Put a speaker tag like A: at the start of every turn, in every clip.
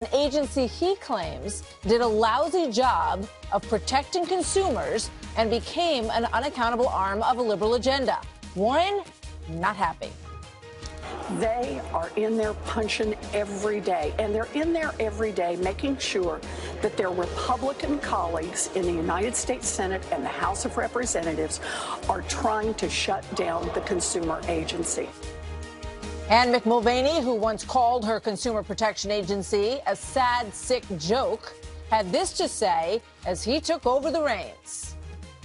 A: An agency he claims did a lousy job of protecting consumers and became an unaccountable arm of a liberal agenda. Warren, not happy.
B: They are in there punching every day, and they're in there every day making sure that their Republican colleagues in the United States Senate and the House of Representatives are trying to shut down the consumer agency.
A: Ann McMulvaney, who once called her consumer protection agency a sad, sick joke, had this to say as he took over the reins.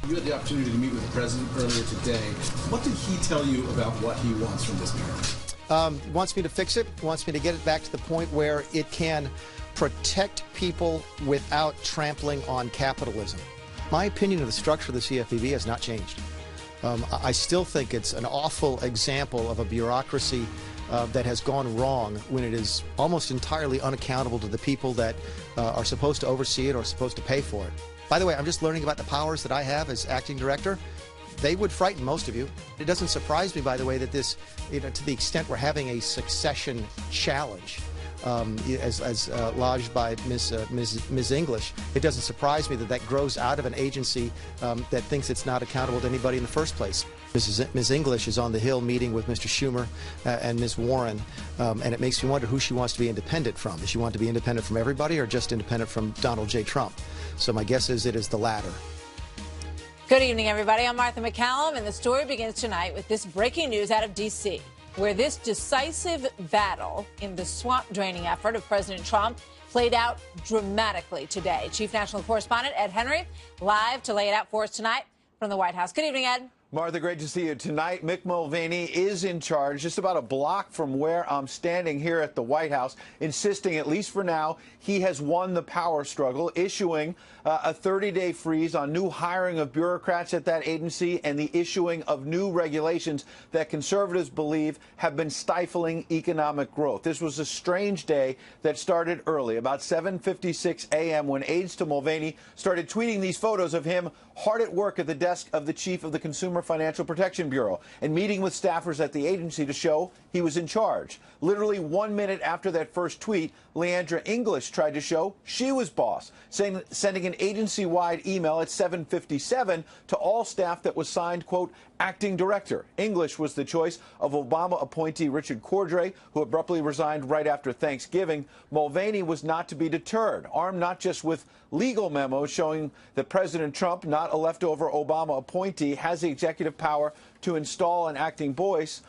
C: You had the opportunity to meet with the president earlier today. What did he tell you about what he wants from this meeting?
D: He wants me to fix it. He wants me to get it back to the point where it can protect people without trampling on capitalism. My opinion of the structure of the CFPB has not changed. I still think it's an awful example of a bureaucracy that has gone wrong when it is almost entirely unaccountable to the people that are supposed to oversee it or supposed to pay for it. By the way, I'm just learning about the powers that I have as acting director. They would frighten most of you. It doesn't surprise me, by the way, that this, to the extent we're having a succession challenge, as lodged by Ms. English, it doesn't surprise me that that grows out of an agency that thinks it's not accountable to anybody in the first place. Ms. English is on the Hill meeting with Mr. Schumer and Ms. Warren, and it makes me wonder who she wants to be independent from. Does she want to be independent from everybody or just independent from Donald J. Trump? So my guess is it is the latter.
A: Good evening, everybody. I'm Martha MacCallum, and the story begins tonight with this breaking news out of D.C., where this decisive battle in the swamp draining effort of President Trump played out dramatically today. Chief National Correspondent Ed Henry live to lay it out for us tonight from the White House. Good evening, Ed.
E: Martha, great to see you tonight. Mick Mulvaney is in charge, just about a block from where I'm standing here at the White House, insisting, at least for now, he has won the power struggle, issuing a 30-day freeze on new hiring of bureaucrats at that agency and the issuing of new regulations that conservatives believe have been stifling economic growth. This was a strange day that started early, about 7:56 a.m., when aides to Mulvaney started tweeting these photos of him hard at work at the desk of the chief of the Consumer Financial Protection Bureau and meeting with staffers at the agency to show he was in charge. Literally 1 minute after that first tweet, Leandra English tried to show she was boss, sending an agency-wide email at 7:57 to all staff that was signed, quote, acting director. English was the choice of Obama appointee Richard Cordray, who abruptly resigned right after Thanksgiving. Mulvaney was not to be deterred, armed not just with legal memos showing that President Trump, not a leftover Obama appointee, has the executive power to install an acting boss.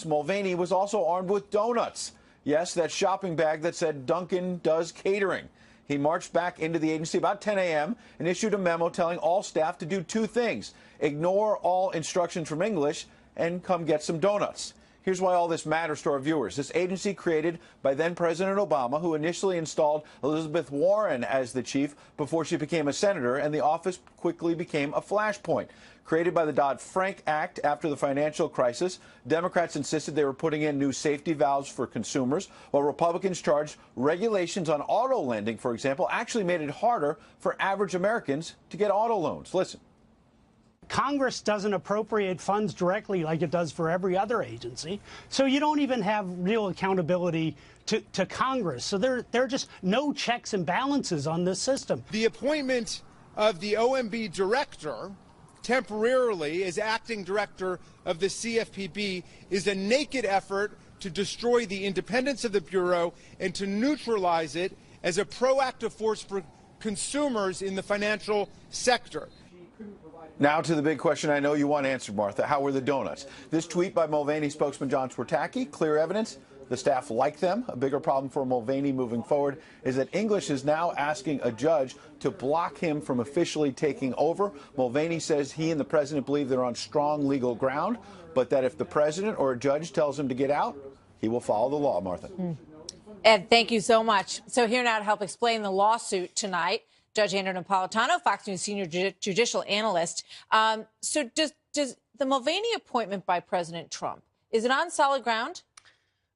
E: Mulvaney was also armed with donuts. Yes, that shopping bag that said Duncan does catering. He marched back into the agency about 10 a.m. and issued a memo telling all staff to do two things: ignore all instructions from English and come get some donuts. Here's why all this matters to our viewers. This agency, created by then-President Obama, who initially installed Elizabeth Warren as the chief before she became a senator, and the office quickly became a flashpoint. Created by the Dodd-Frank Act after the financial crisis, Democrats insisted they were putting in new safety valves for consumers, while Republicans charged regulations on auto lending, for example, actually made it harder for average Americans to get auto loans. Listen.
F: Congress doesn't appropriate funds directly like it does for every other agency, so you don't even have real accountability to Congress. So there are just no checks and balances on this system.
G: The appointment of the OMB director temporarily as acting director of the CFPB is a naked effort to destroy the independence of the Bureau and to neutralize it as a proactive force for consumers in the financial sector.
E: Now to the big question I know you want answered, Martha. How were the donuts? This tweet by Mulvaney spokesman John Swartacki, clear evidence the staff like them. A bigger problem for Mulvaney moving forward is that English is now asking a judge to block him from officially taking over. Mulvaney says he and the president believe they're on strong legal ground, but that if the president or a judge tells him to get out, he will follow the law, Martha.
A: Ed, thank you so much. So here now to help explain the lawsuit tonight, Judge Andrew Napolitano, Fox News senior judicial analyst. So does the Mulvaney appointment by President Trump, is it on solid ground?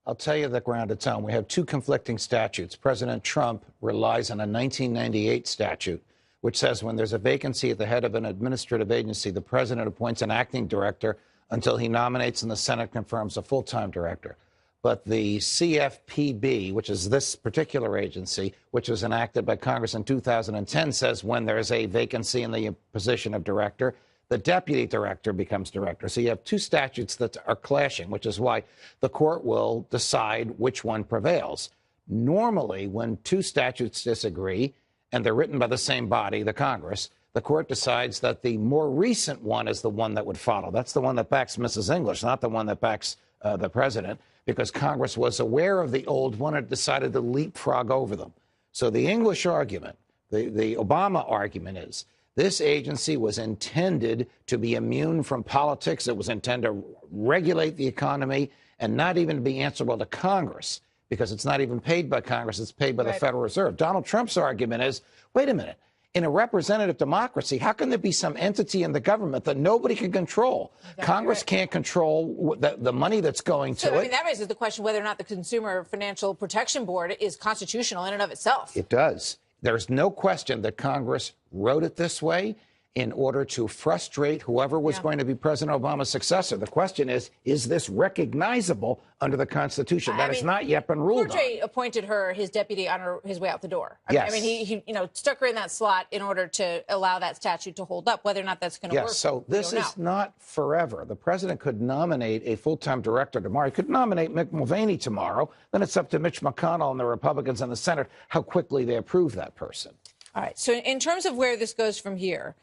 H: I'll tell you the ground it's on. We have two conflicting statutes. President Trump relies on a 1998 statute, which says when there's a vacancy at the head of an administrative agency, the president appoints an acting director until he nominates and the Senate confirms a full-time director. but the CFPB, which is this particular agency, which was enacted by Congress in 2010, says when there's a vacancy in the position of director, the deputy director becomes director. So you have two statutes that are clashing, which is why the court will decide which one prevails. Normally, when two statutes disagree, and they're written by the same body, the Congress, the court decides that the more recent one is the one that would follow. That's the one that backs Mrs. English, not the one that backs the president, because Congress was aware of the old one and decided to leapfrog over them. So the English argument, the Obama argument is this agency was intended to be immune from politics. It was intended to regulate the economy and not even be answerable to Congress, because it's not even paid by Congress. It's paid by the Federal Reserve. Donald Trump's argument is, wait a minute. In a representative democracy, how can there be some entity in the government that nobody can control? Exactly. Congress can't control the money that's going to it.
A: I mean, that raises the question whether or not the Consumer Financial Protection Board is constitutional in and of itself.
H: It does. There's no question that Congress wrote it this way in order to frustrate whoever was going to be President Obama's successor. The question is this recognizable under the Constitution? That has not yet been ruled on.
A: Cordray appointed her his deputy on his way out the door.
H: Yes.
A: I mean, he stuck her in that slot in order to allow that statute to hold up. Whether or not that's going to work,
H: so this is not forever. The president could nominate a full-time director tomorrow. He could nominate Mick Mulvaney tomorrow. Then it's up to Mitch McConnell and the Republicans in the Senate how quickly they approve that person.
A: All right. So in terms of where this goes from here,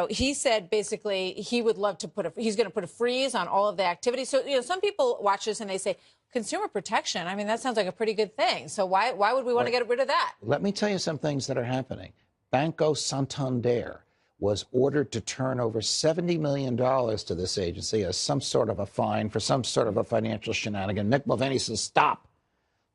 A: he said basically he would love to he's going to put a freeze on all of the activity. So, some people watch this and they say, consumer protection, I mean, that sounds like a pretty good thing. So why would we want to get rid of that?
H: Let me tell you some things that are happening. Banco Santander was ordered to turn over $70 million to this agency as some sort of a fine for some sort of a financial shenanigan. Mick Mulvaney says, stop.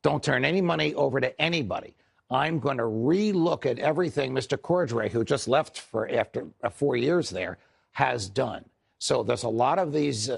H: Don't turn any money over to anybody. I'm going to relook at everything Mr. Cordray, who just left after 4 years there, has done. So there's a lot of these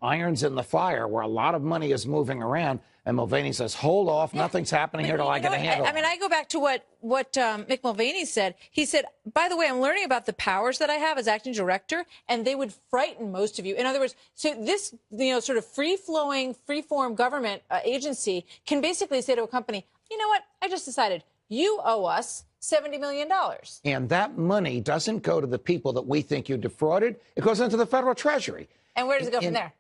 H: irons in the fire where a lot of money is moving around. And Mulvaney says, hold off. Nothing's happening here till I get a handle.
A: I mean, I go back to what Mick Mulvaney said. He said, by the way, I'm learning about the powers that I have as acting director, and they would frighten most of you. In other words, so this, sort of free-flowing, free-form government agency can basically say to a company, you know what, I just decided you owe us $70 million.
H: And that money doesn't go to the people that we think you defrauded. It goes into the federal treasury.
A: And where does it go from there?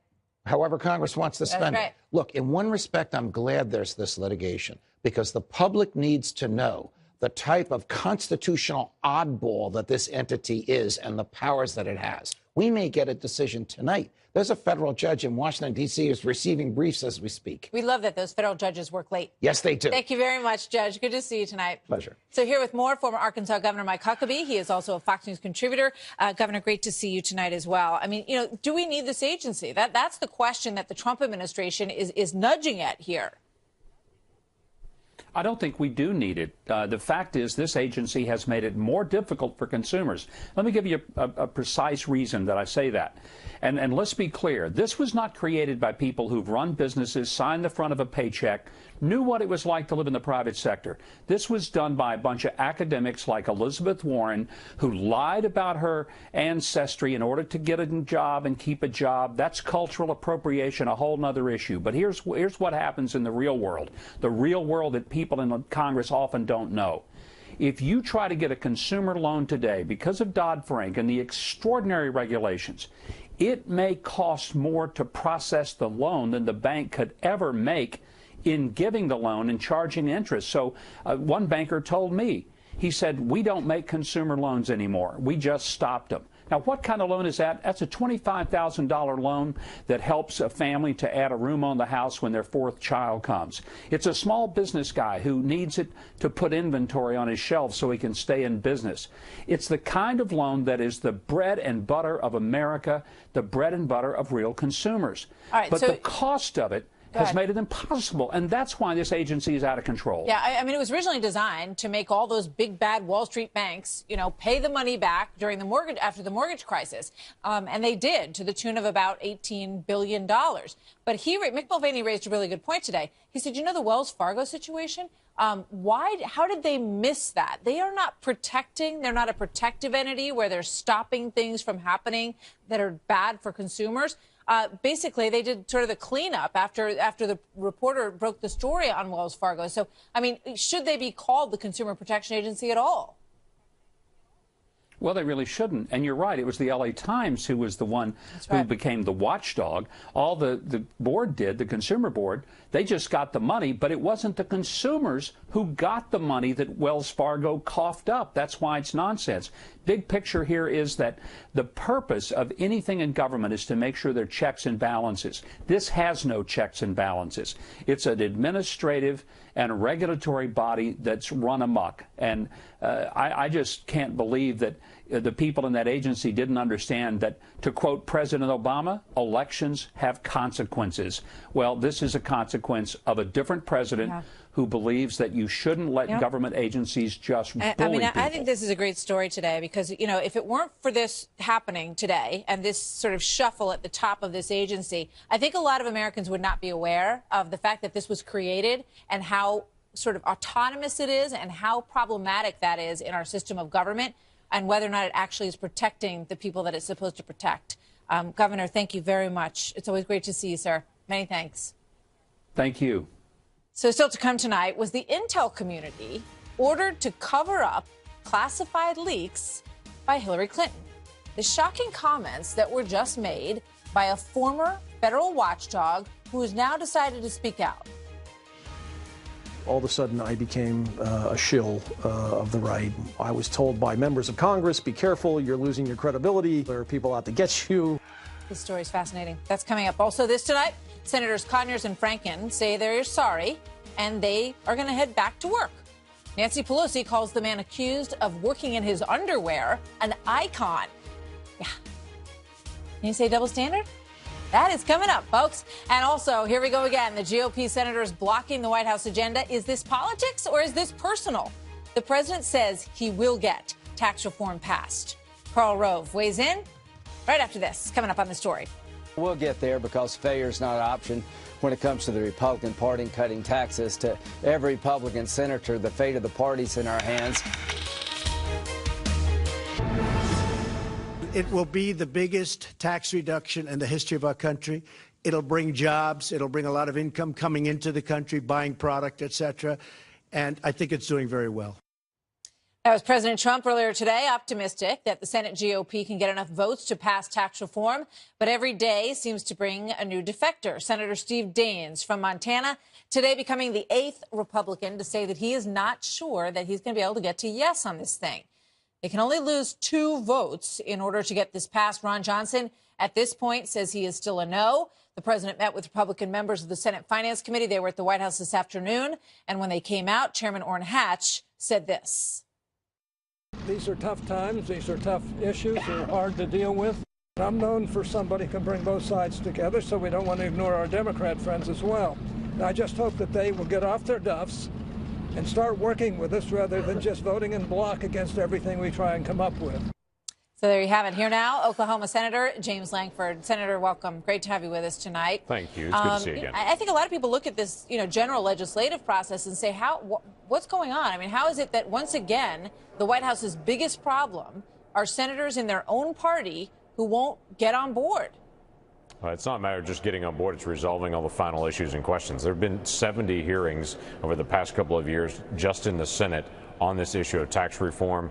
H: However Congress wants to spend
A: it.
H: Look, in one respect, I'm glad there's this litigation, because the public needs to know the type of constitutional oddball that this entity is and the powers that it has. We may get a decision tonight. There's a federal judge in Washington, D.C. who's receiving briefs as we speak.
A: We love that those federal judges work late.
H: Yes, they do.
A: Thank you very much, Judge. Good to see you tonight.
H: Pleasure.
A: So here with more, former Arkansas Governor Mike Huckabee. He is also a Fox News contributor. Governor, great to see you tonight as well. I mean, do we need this agency? That's the question that the Trump administration is nudging at here.
I: I don't think we do need it. The fact is this agency has made it more difficult for consumers. Let me give you a precise reason that I say that. And let's be clear. This was not created by people who've run businesses, signed the front of a paycheck, knew what it was like to live in the private sector. This was done by a bunch of academics like Elizabeth Warren, who lied about her ancestry in order to get a job and keep a job. That's cultural appropriation, a whole nother issue. But here's what happens in the real world that people in Congress often don't know. If you try to get a consumer loan today because of Dodd-Frank and the extraordinary regulations, it may cost more to process the loan than the bank could ever make in giving the loan and charging interest. So one banker told me, he said, we don't make consumer loans anymore. We just stopped them. Now, what kind of loan is that? That's a $25,000 loan that helps a family to add a room on the house when their fourth child comes. It's a small business guy who needs it to put inventory on his shelf so he can stay in business. It's the kind of loan that is the bread and butter of America, the bread and butter of real consumers.
A: All right,
I: but the cost of it has made it impossible, and that's why this agency is out of control.
A: Yeah, I mean, it was originally designed to make all those big, bad Wall Street banks, pay the money back after the mortgage crisis, and they did, to the tune of about $18 billion. But Mick Mulvaney raised a really good point today. He said, the Wells Fargo situation? How did they miss that? They are not protecting. They're not a protective entity where they're stopping things from happening that are bad for consumers. basically they did sort of the cleanup after the reporter broke the story on Wells Fargo. So, I mean, should they be called the Consumer Protection Agency at all?
I: Well, they really shouldn't. And you're right. It was the L.A. Times who was the one who became the watchdog. All the board did, the consumer board, they just got the money, but it wasn't the consumers who got the money that Wells Fargo coughed up. That's why it's nonsense. Big picture here is that the purpose of anything in government is to make sure there are checks and balances. This has no checks and balances. It's an administrative and regulatory body that's run amok. And I just can't believe that the people in that agency didn't understand that, to quote President Obama, elections have consequences. Well, this is a consequence of a different president who believes that you shouldn't let government agencies just bully people.
A: I think this is a great story today because, you know, if it weren't for this happening today and this sort of shuffle at the top of this agency, I think a lot of Americans would not be aware of the fact that this was created and how sort of autonomous it is and how problematic that is in our system of government and whether or not it actually is protecting the people that it's supposed to protect. Governor, thank you very much. It's always great to see you, sir. Many thanks.
I: Thank you.
A: So still to come tonight was the intel community ordered to cover up classified leaks by Hillary Clinton. The shocking comments that were just made by a former federal watchdog who has now decided to speak out.
J: All of a sudden, I became a shill of the right. I was told by members of Congress, be careful, you're losing your credibility. There are people out to get you.
A: This story is fascinating. That's coming up. Also this tonight, Senators Conyers and Franken say they're sorry and they are going to head back to work. Nancy Pelosi calls the man accused of working in his underwear an icon. Yeah. Can you say double standard? That is coming up, folks. And also, here we go again. The GOP senators blocking the White House agenda. Is this politics or is this personal? The president says he will get tax reform passed. Karl Rove weighs in right after this. Coming up on The Story.
K: We'll get there because failure is not an option when it comes to the Republican Party cutting taxes. To every Republican senator, the fate of the party's in our hands.
L: It will be the biggest tax reduction in the history of our country. It'll bring jobs. It'll bring a lot of income coming into the country, buying product, et cetera. And I think it's doing very well.
A: That was President Trump earlier today, optimistic that the Senate GOP can get enough votes to pass tax reform. But every day seems to bring a new defector. Senator Steve Daines from Montana today becoming the 8th Republican to say that he is not sure that he's going to be able to get to yes on this thing. They can only lose 2 votes in order to get this passed. Ron Johnson, at this point, says he is still a no. The president met with Republican members of the Senate Finance Committee. They were at the White House this afternoon. And when they came out, Chairman Orrin Hatch said this.
M: These are tough times. These are tough issues. They're hard to deal with. I'm known for somebody who can bring both sides together, so we don't want to ignore our Democrat friends as well. And I just hope that they will get off their duffs and start working with us rather than just voting in block against everything we try and come up with.
A: So there you have it. Here now, Oklahoma Senator James Lankford. Senator, welcome. Great to have you with us tonight.
N: Thank you. It's good to see you again.
A: I think a lot of people look at this, general legislative process and say, what's going on? I mean, how is it that once again, the White House's biggest problem are senators in their own party who won't get on board?
N: It's not a matter of just getting on board. It's resolving all the final issues and questions. There have been 70 hearings over the past couple of years just in the Senate on this issue of tax reform.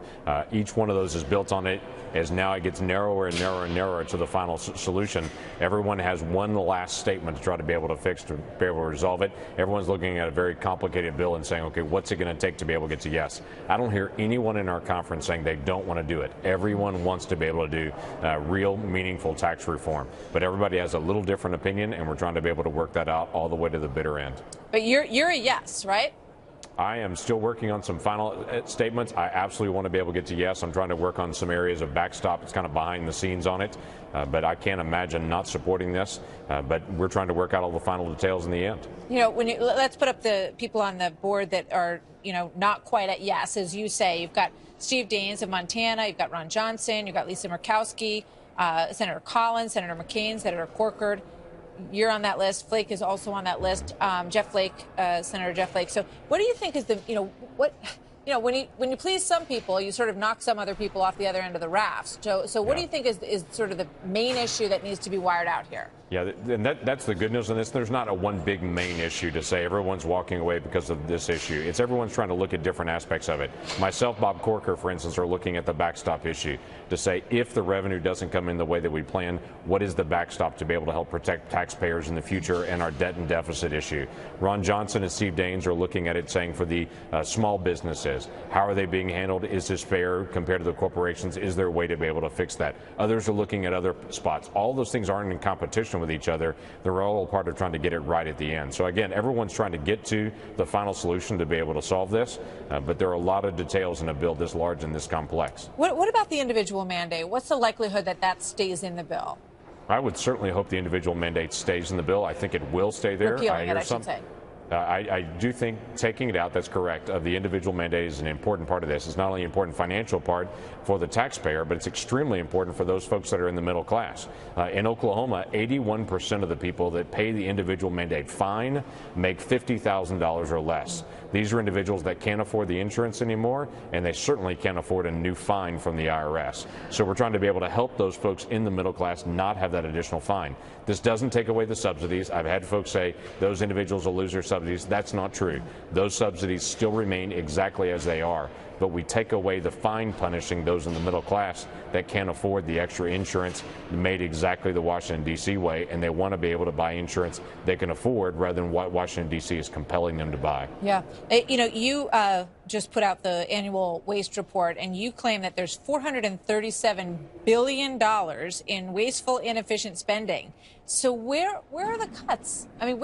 N: Each one of those is built on it as now it gets narrower and narrower and narrower to the final solution. Everyone has one last statement to try to be able to fix, to be able to resolve it. Everyone's looking at a very complicated bill and saying, okay, what's it going to take to be able to get to yes? I don't hear anyone in our conference saying they don't want to do it. Everyone wants to be able to do real, meaningful tax reform. But everybody has a little different opinion, and we're trying to be able to work that out all the way to the bitter end.
A: But you're a yes, right?
N: I am still working on some final statements. I absolutely want to be able to get to yes. I'm trying to work on some areas of backstop. It's kind of behind the scenes on it, but I can't imagine not supporting this. But we're trying to work out all the final details in the end.
A: Let's put up the people on the board that are, not quite at yes, as you say. You've got Steve Daines of Montana. You've got Ron Johnson. You've got Lisa Murkowski, Senator Collins, Senator McCain, Senator Corker. You're on that list. Flake is also on that list. Jeff Flake, Senator Jeff Flake. So what do you think is when you please some people, you sort of knock some other people off the other end of the raft. So what do you think is sort of the main issue that needs to be wired out here?
N: Yeah, and that's the good news on this. There's not a one big main issue to say everyone's walking away because of this issue. It's everyone's trying to look at different aspects of it. Myself, Bob Corker, for instance, are looking at the backstop issue to say if the revenue doesn't come in the way that we plan, what is the backstop to be able to help protect taxpayers in the future and our debt and deficit issue. Ron Johnson and Steve Daines are looking at it saying for the small businesses, how are they being handled? Is this fair compared to the corporations? Is there a way to be able to fix that? Others are looking at other spots. All those things aren't in competition with each other. They're all part of trying to get it right at the end. So again, everyone's trying to get to the final solution to be able to solve this, but there are a lot of details in a bill this large and this complex.
A: What about the individual mandate? What's the likelihood that that stays in the bill?
N: I would certainly hope the individual mandate stays in the bill. I think it will stay there.
A: Repealing it, I should say.
N: I do think taking it out, that's correct, of the individual mandate is an important part of this. It's not only an important financial part for the taxpayer, but it's extremely important for those folks that are in the middle class. In Oklahoma, 81% of the people that pay the individual mandate fine make $50,000 or less. These are individuals that can't afford the insurance anymore, and they certainly can't afford a new fine from the IRS. So we're trying to be able to help those folks in the middle class not have that additional fine. This doesn't take away the subsidies. I've had folks say those individuals will lose their subsidies. That's not true. Those subsidies still remain exactly as they are, but we take away the fine punishing those in the middle class that can't afford the extra insurance made exactly the Washington, D.C. way, and they want to be able to buy insurance they can afford rather than what Washington, D.C. is compelling them to buy.
A: Yeah. You know, you just put out the annual waste report, and you claim that there's $437 billion in wasteful, inefficient spending. So where are the cuts? I mean,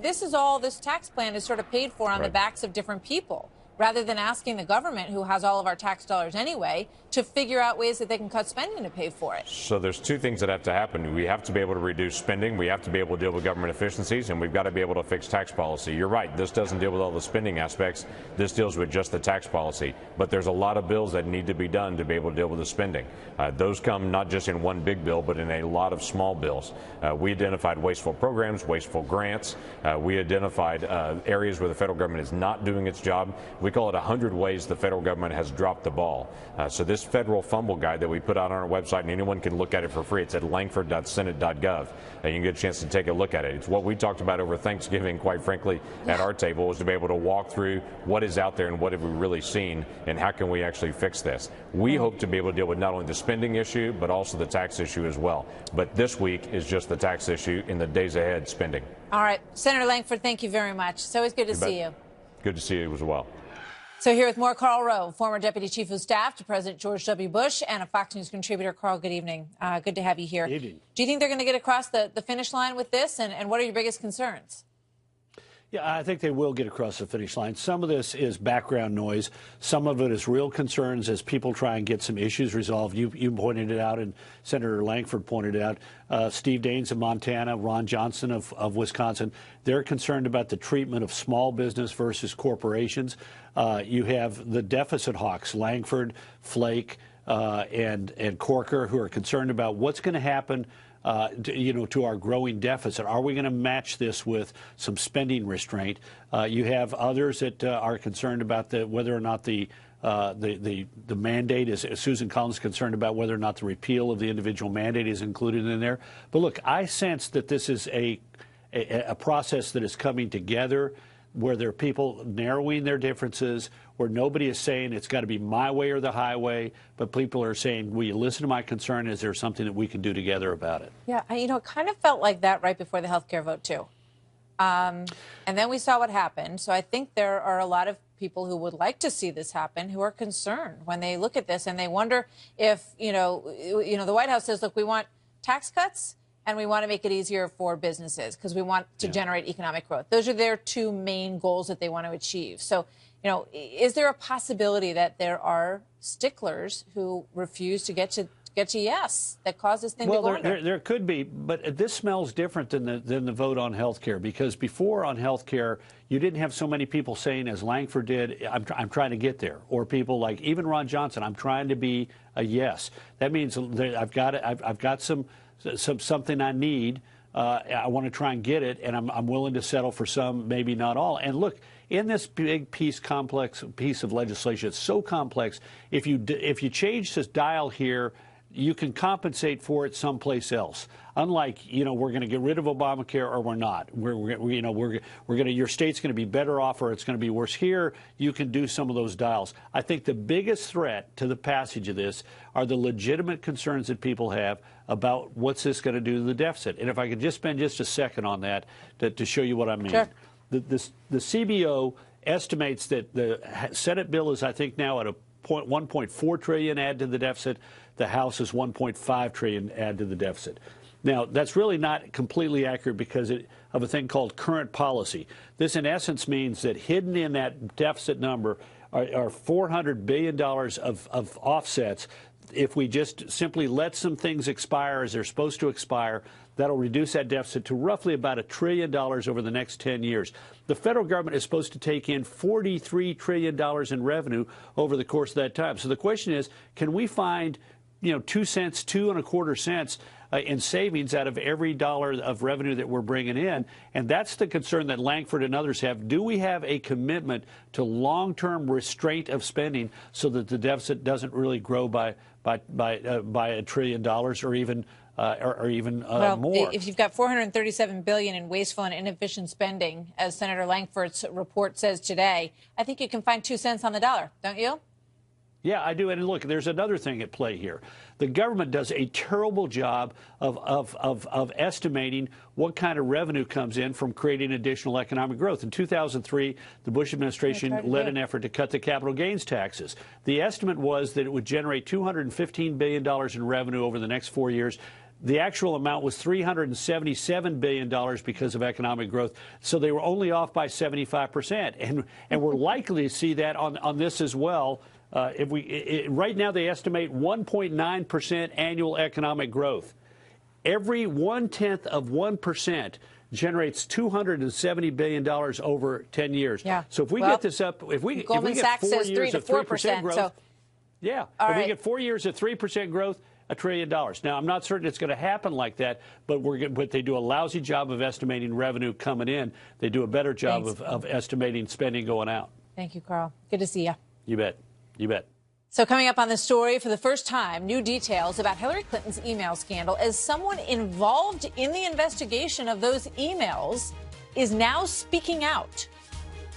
A: this tax plan is sort of paid for on the backs of different people, rather than asking the government, who has all of our tax dollars anyway, to figure out ways that they can cut spending to pay for it.
N: So there's two things that have to happen. We have to be able to reduce spending. We have to be able to deal with government efficiencies, and we've got to be able to fix tax policy. You're right. This doesn't deal with all the spending aspects. This deals with just the tax policy. But there's a lot of bills that need to be done to be able to deal with the spending. Those come not just in one big bill, but in a lot of small bills. We identified wasteful programs, wasteful grants. We identified areas where the federal government is not doing its job. We call it 100 ways the federal government has dropped the ball. So this federal fumble guide that we put out on our website, and anyone can look at it for free. It's at langford.senate.gov. You can get a chance to take a look at it. It's what we talked about over Thanksgiving, quite frankly, at our table, was to be able to walk through what is out there and what have we really seen and how can we actually fix this. We hope to be able to deal with not only the spending issue, but also the tax issue as well. But this week is just the tax issue. In the days ahead, spending.
A: All right. Senator Langford, thank you very much. It's always good to see you.
N: Good to see you as well.
A: So here with more, Karl Rove, former Deputy Chief of Staff to President George W. Bush and a Fox News contributor. Karl, good evening. Good to have you here. Good evening. Do you think they're going to get across the finish line with this? And what are your biggest concerns?
O: Yeah, I think they will get across the finish line. Some of this is background noise. Some of it is real concerns as people try and get some issues resolved. You pointed it out, and Senator Langford pointed it out. Steve Daines of Montana, Ron Johnson of Wisconsin, they're concerned about the treatment of small business versus corporations. You have the deficit hawks, Langford, Flake, and Corker, who are concerned about what's going to happen to our growing deficit. Are we going to match this with some spending restraint? You have others that are concerned about whether or not the mandate is. Susan Collins is concerned about whether or not the repeal of the individual mandate is included in there. But look, I sense that this is a process that is coming together, where there are people narrowing their differences, where nobody is saying it's got to be my way or the highway, but people are saying, will you listen to my concern? Is there something that we can do together about it?
A: Yeah, it kind of felt like that right before the health care vote, too. And then we saw what happened. So I think there are a lot of people who would like to see this happen who are concerned when they look at this, and they wonder if, the White House says, look, we want tax cuts, and we want to make it easier for businesses because we want to generate economic growth. Those are their two main goals that they want to achieve. So, is there a possibility that there are sticklers who refuse to get to yes that cause this thing to go under?
O: There could be, but this smells different than the vote on health care, because before on health care, you didn't have so many people saying, as Langford did, I'm trying to get there, or people like even Ron Johnson, I'm trying to be a yes. That means I've got something I need. I want to try and get it, and I'm willing to settle for some, maybe not all. And look, in this big complex piece of legislation, it's so complex. If you change this dial here, you can compensate for it someplace else. Unlike, we're going to get rid of Obamacare or we're not. Your state's going to be better off or it's going to be worse. Here, you can do some of those dials. I think the biggest threat to the passage of this are the legitimate concerns that people have about what's this going to do to the deficit. And if I could just spend just a second on that to show you what I mean.
A: Sure.
O: The CBO estimates that the Senate bill is, I think, now at a 1.4 trillion add to the deficit. The House is 1.5 trillion add to the deficit. Now, that's really not completely accurate because of a thing called current policy. This, in essence, means that hidden in that deficit number are $400 billion of offsets. If we just simply let some things expire as they're supposed to expire, that'll reduce that deficit to roughly about $1 trillion over the next 10 years. The federal government is supposed to take in $43 trillion in revenue over the course of that time. So the question is, can we find 2 cents, 2.25 cents in savings out of every dollar of revenue that we're bringing in? And that's the concern that Langford and others have. Do we have a commitment to long-term restraint of spending so that the deficit doesn't really grow by $1 trillion or even more?
A: If you've got $437 billion in wasteful and inefficient spending, as Senator Langford's report says today, I think you can find 2 cents on the dollar, don't you?
O: Yeah, I do. And look, there's another thing at play here. The government does a terrible job of estimating what kind of revenue comes in from creating additional economic growth. In 2003, the Bush administration led an effort to cut the capital gains taxes. The estimate was that it would generate $215 billion in revenue over the next 4 years. The actual amount was $377 billion because of economic growth. So they were only off by 75%. And we're likely to see that on this as well. Right now, they estimate 1.9% annual economic growth. Every 0.1% generates $270 billion over 10 years.
A: Yeah.
O: So if we get this up, if we get 4 years of 3% growth, if we get 4 years of 3% growth, $1 trillion. Now, I'm not certain it's going to happen like that, but they do a lousy job of estimating revenue coming in. They do a better job of estimating spending going out.
A: Thank you, Carl. Good to see you.
O: You bet. You bet.
A: So coming up on this story, for the first time, new details about Hillary Clinton's email scandal as someone involved in the investigation of those emails is now speaking out.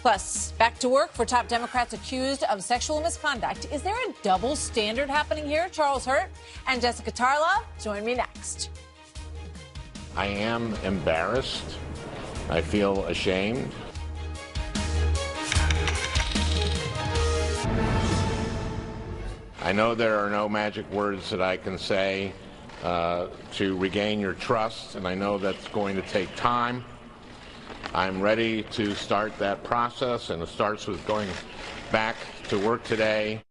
A: Plus, back to work for top Democrats accused of sexual misconduct. Is there a double standard happening here? Charles Hurt and Jessica Tarlov join me next.
P: I am embarrassed. I feel ashamed. I know there are no magic words that I can say to regain your trust, and I know that's going to take time. I'm ready to start that process, and it starts with going back to work today.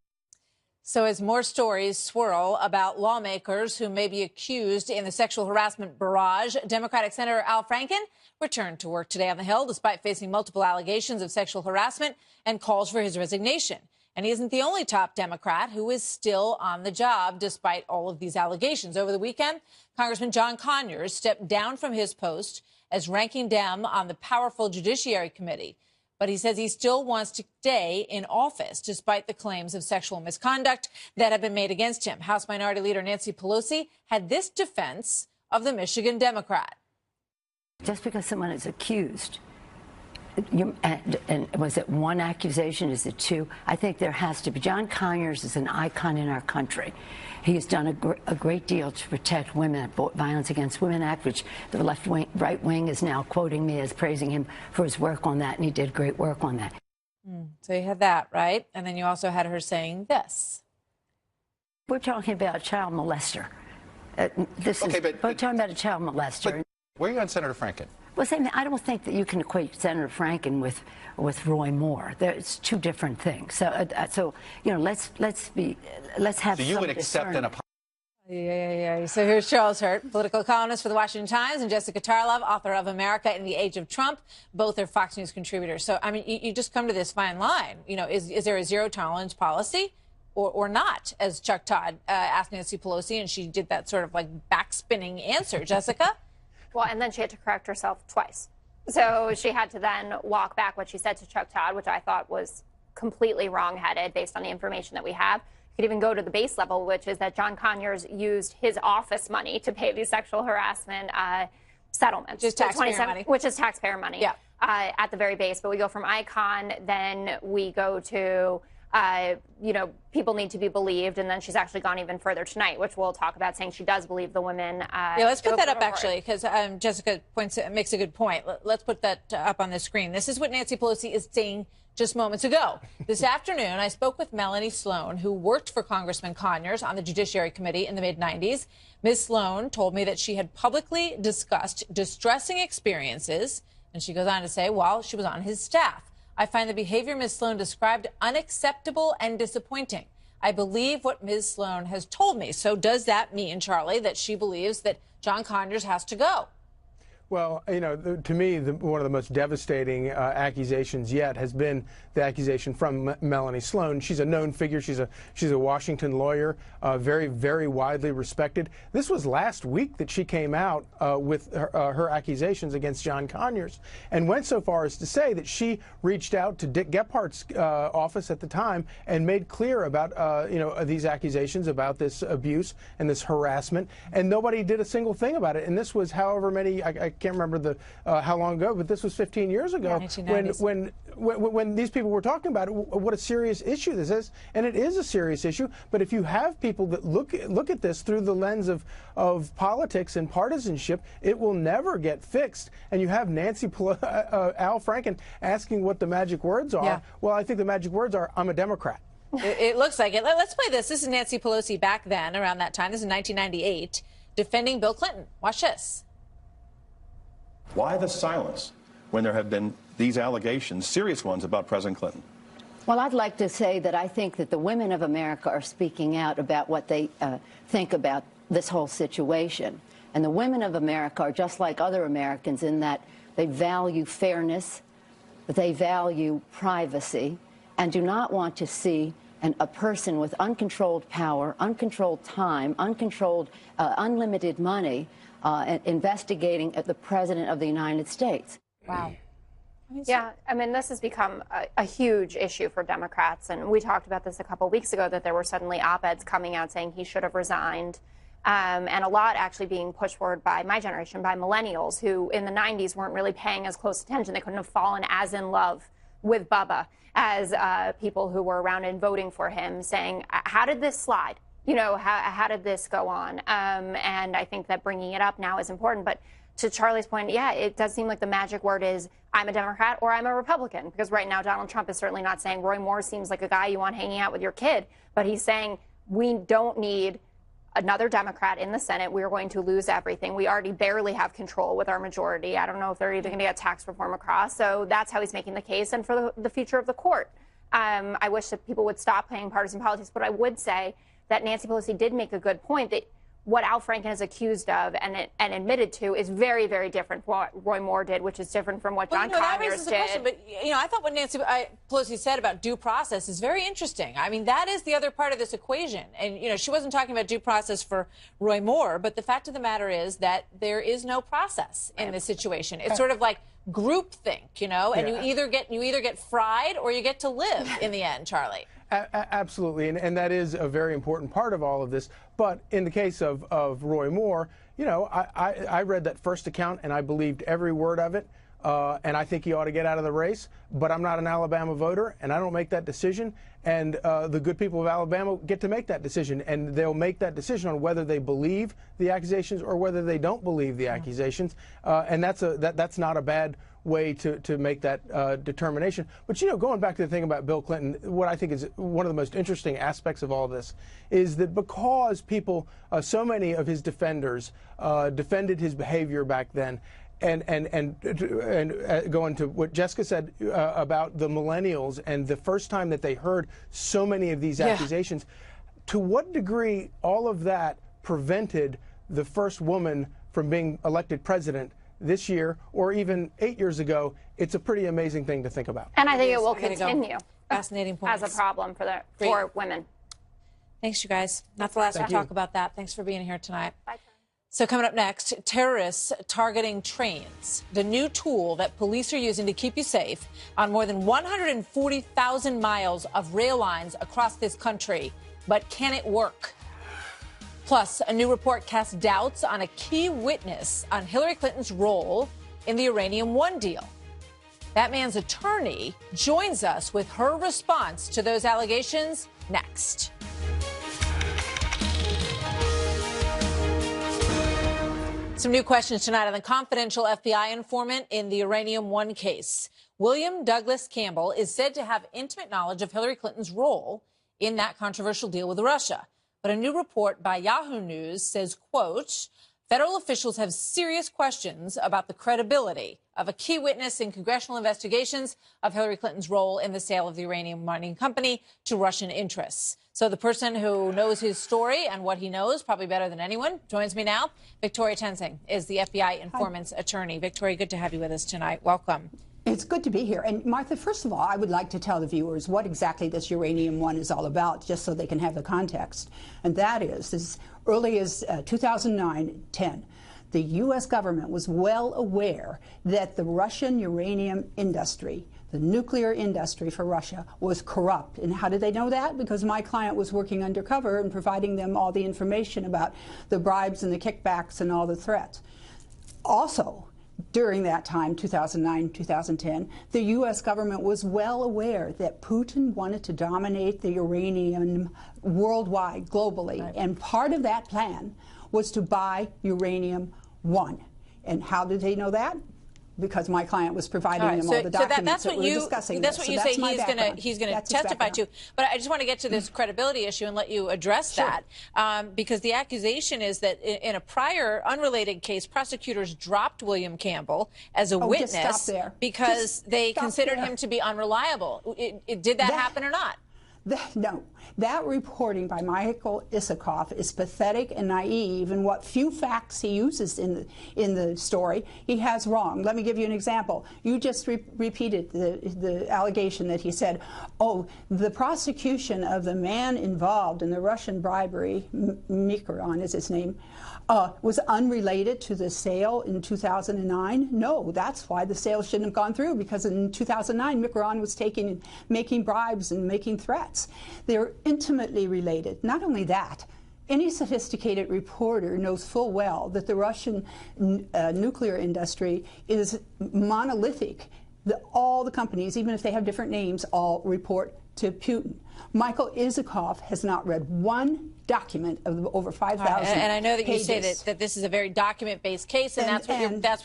A: So as more stories swirl about lawmakers who may be accused in the sexual harassment barrage, Democratic Senator Al Franken returned to work today on the Hill despite facing multiple allegations of sexual harassment and calls for his resignation. And he isn't the only top Democrat who is still on the job despite all of these allegations. Over the weekend, Congressman John Conyers stepped down from his post as ranking Dem on the powerful Judiciary Committee. But he says he still wants to stay in office despite the claims of sexual misconduct that have been made against him. House Minority Leader Nancy Pelosi had this defense of the Michigan Democrat.
Q: Just because someone is accused, and was it one accusation? Is it two? I think there has to be. John Conyers is an icon in our country. He has done a great deal to protect women, Violence Against Women Act, which the right wing is now quoting me as praising him for his work on that, and he did great work on that.
A: So you had that, right? And then you also had her saying this.
Q: We're talking about a child molester. We're talking about a child molester.
H: Where are you on Senator Franken?
Q: Well, I don't think that you can equate Senator Franken with Roy Moore. It's two different things. So let's have.
H: So you would accept an apology?
A: Yeah. So here's Charles Hurt, political columnist for the Washington Times, and Jessica Tarlov, author of America in the Age of Trump. Both are Fox News contributors. So I mean, you just come to this fine line. Is there a zero tolerance policy? Or not, as Chuck Todd asked Nancy Pelosi, and she did that sort of like backspinning answer. Jessica?
R: Well, and then she had to correct herself twice. So she had to then walk back what she said to Chuck Todd, which I thought was completely wrong-headed based on the information that we have. could even go to the base level, which is that John Conyers used his office money to pay these sexual harassment settlements.
A: Just taxpayer money.
R: Which is taxpayer money.
A: Yeah.
R: At the very base. But we go from icon, then we go to, people need to be believed. And then she's actually gone even further tonight, which we'll talk about, saying she does believe the women.
A: Yeah, let's put that up, actually, because Jessica makes a good point. Let's put that up on the screen. This is what Nancy Pelosi is saying just moments ago. This afternoon, I spoke with Melanie Sloan, who worked for Congressman Conyers on the Judiciary Committee in the mid-90s. Ms. Sloan told me that she had publicly discussed distressing experiences, and she goes on to say, while she was on his staff. I find the behavior Ms. Sloan described unacceptable and disappointing. I believe what Ms. Sloan has told me. So does that mean, Charlie, that she believes that John Conyers has to go?
G: Well, to me, one of the most devastating accusations yet has been the accusation from Melanie Sloan. She's a known figure. She's a Washington lawyer, very, very widely respected. This was last week that she came out with her accusations against John Conyers, and went so far as to say that she reached out to Dick Gephardt's office at the time and made clear about these accusations about this abuse and this harassment, and nobody did a single thing about it. And this was however many. I can't remember how long ago, but this was 15 years ago when these people were talking about it, what a serious issue this is, and it is a serious issue. But if you have people that look at this through the lens of politics and partisanship, it will never get fixed. And you have Al Franken asking what the magic words are. Yeah. Well, I think the magic words are, I'm a Democrat.
A: It looks like it. Let's play this. This is Nancy Pelosi back then, around that time. This is 1998, defending Bill Clinton. Watch this.
S: Why the silence when there have been these allegations, serious ones, about President Clinton?
Q: Well, I'd like to say that I think that the women of America are speaking out about what they think about this whole situation. And the women of America are just like other Americans in that they value fairness, they value privacy, and do not want to see a person with uncontrolled power, uncontrolled time, unlimited money investigating the President of the United States.
A: Wow.
R: Yeah, I mean, this has become a huge issue for Democrats. And we talked about this a couple of weeks ago, that there were suddenly op-eds coming out saying he should have resigned. And a lot actually being pushed forward by my generation, by millennials, who in the 90s weren't really paying as close attention. They couldn't have fallen as in love with Bubba as people who were around and voting for him, saying, how did this slide? How did this go on? And I think that bringing it up now is important. But to Charlie's point, yeah, it does seem like the magic word is I'm a Democrat or I'm a Republican. Because right now, Donald Trump is certainly not saying Roy Moore seems like a guy you want hanging out with your kid. But he's saying we don't need another Democrat in the Senate. We're going to lose everything. We already barely have control with our majority. I don't know if they're even going to get tax reform across. So that's how he's making the case. And for the future of the court, I wish that people would stop playing partisan politics. But I would say that Nancy Pelosi did make a good point that what Al Franken is accused of and admitted to is very, very different from what Roy Moore did, which is different from what John Conyers did.
A: Question, but, I thought what Nancy Pelosi said about due process is very interesting. I mean, that is the other part of this equation. And, she wasn't talking about due process for Roy Moore, but the fact of the matter is that there is no process in this situation. It's sort of like groupthink, and you either get fried or you get to live in the end, Charlie.
G: Absolutely, and that is a very important part of all of this. But in the case of Roy Moore, I read that first account and I believed every word of it, and I think he ought to get out of the race. But I'm not an Alabama voter, and I don't make that decision. And the good people of Alabama get to make that decision, and they'll make that decision on whether they believe the accusations or whether they don't believe the accusations. And that's not a bad way to make that determination. But, going back to the thing about Bill Clinton, what I think is one of the most interesting aspects of all this is that because people, so many of his defenders defended his behavior back then, and going to what Jessica said about the millennials and the first time that they heard so many of these accusations, to what degree all of that prevented the first woman from being elected president this year or even 8 years ago, it's a pretty amazing thing to think about.
R: And I think it will continue.
A: Fascinating points.
R: As a problem for women.
A: Thanks, you guys. Not the last time to talk about that. Thanks for being here tonight.
R: Bye.
A: So coming up next, terrorists targeting trains, the new tool that police are using to keep you safe on more than 140,000 miles of rail lines across this country. but can it work? Plus, a new report casts doubts on a key witness on Hillary Clinton's role in the Uranium One deal. That man's attorney joins us with her response to those allegations next. Some new questions tonight on the confidential FBI informant in the Uranium One case. William Douglas Campbell is said to have intimate knowledge of Hillary Clinton's role in that controversial deal with Russia. But a new report by Yahoo News says, quote, federal officials have serious questions about the credibility of a key witness in congressional investigations of Hillary Clinton's role in the sale of the uranium mining company to Russian interests. So the person who knows his story and what he knows probably better than anyone joins me now. Victoria Tenzing is the FBI informant's attorney. Victoria, good to have you with us tonight. Welcome.
T: It's good to be here. And Martha, first of all, I would like to tell the viewers what exactly this Uranium One is all about, just so they can have the context. And that is, as early as 2009-10, the U.S. government was well aware that the Russian uranium industry, the nuclear industry for Russia, was corrupt. And how did they know that? Because my client was working undercover and providing them all the information about the bribes and the kickbacks and all the threats. Also, during that time, 2009, 2010, the U.S. government was well aware that Putin wanted to dominate the uranium worldwide, globally. Right. And part of that plan was to buy Uranium One. And how did they know that? Because my client was providing them all the documents that we were discussing.
A: That's what you say he's going to testify to. But I just want to get to this credibility issue and let you address that, because the accusation is that in a prior unrelated case, prosecutors dropped William Campbell as a witness because they considered him to be unreliable. Did that happen or not?
T: No. That reporting by Michael Isikoff is pathetic and naive, and what few facts he uses in the story, he has wrong. Let me give you an example. You just repeated the allegation that he said, oh, the prosecution of the man involved in the Russian bribery, Mikaron is his name, was unrelated to the sale in 2009? No, that's why the sale shouldn't have gone through, because in 2009, Mikaron was making bribes and making threats. They're intimately related. Not only that, any sophisticated reporter knows full well that the Russian nuclear industry is monolithic. All the companies, even if they have different names, all report to Putin. Michael Isikoff has not read one document of the over 5,000
A: and I know that
T: pages.
A: you say that this is a very document-based case, and that's what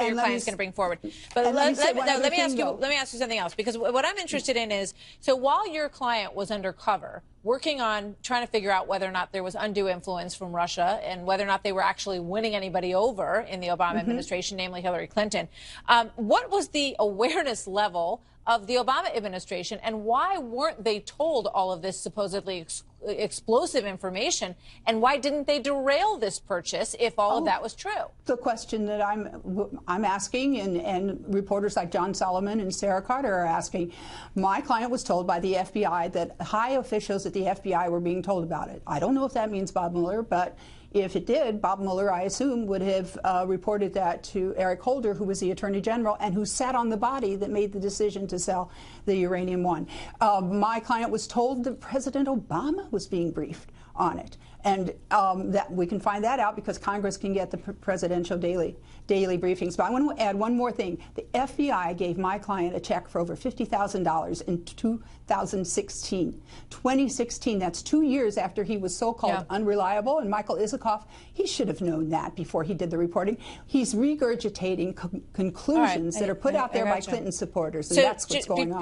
A: your client is going to bring forward. But let me ask you something else, because what I'm interested in is, so while your client was undercover, working on trying to figure out whether or not there was undue influence from Russia and whether or not they were actually winning anybody over in the Obama administration, namely Hillary Clinton, what was the awareness level of the Obama administration, and why weren't they told all of this supposedly explosive information, and why didn't they derail this purchase if all of that was true?
T: The question that I'm asking, and reporters like John Solomon and Sarah Carter are asking. My client was told by the FBI that high officials at the FBI were being told about it. I don't know if that means Bob Mueller, but if it did, Bob Mueller, I assume, would have reported that to Eric Holder, who was the Attorney General and who sat on the body that made the decision to sell the Uranium One. My client was told that President Obama was being briefed on it. And that we can find that out because Congress can get the presidential daily briefings. But I want to add one more thing. The FBI gave my client a check for over $50,000 in 2016. 2016, that's 2 years after he was so-called unreliable. And Michael Isikoff, he should have known that before he did the reporting. He's regurgitating conclusions that are put out there by Clinton supporters, and that's what's going on.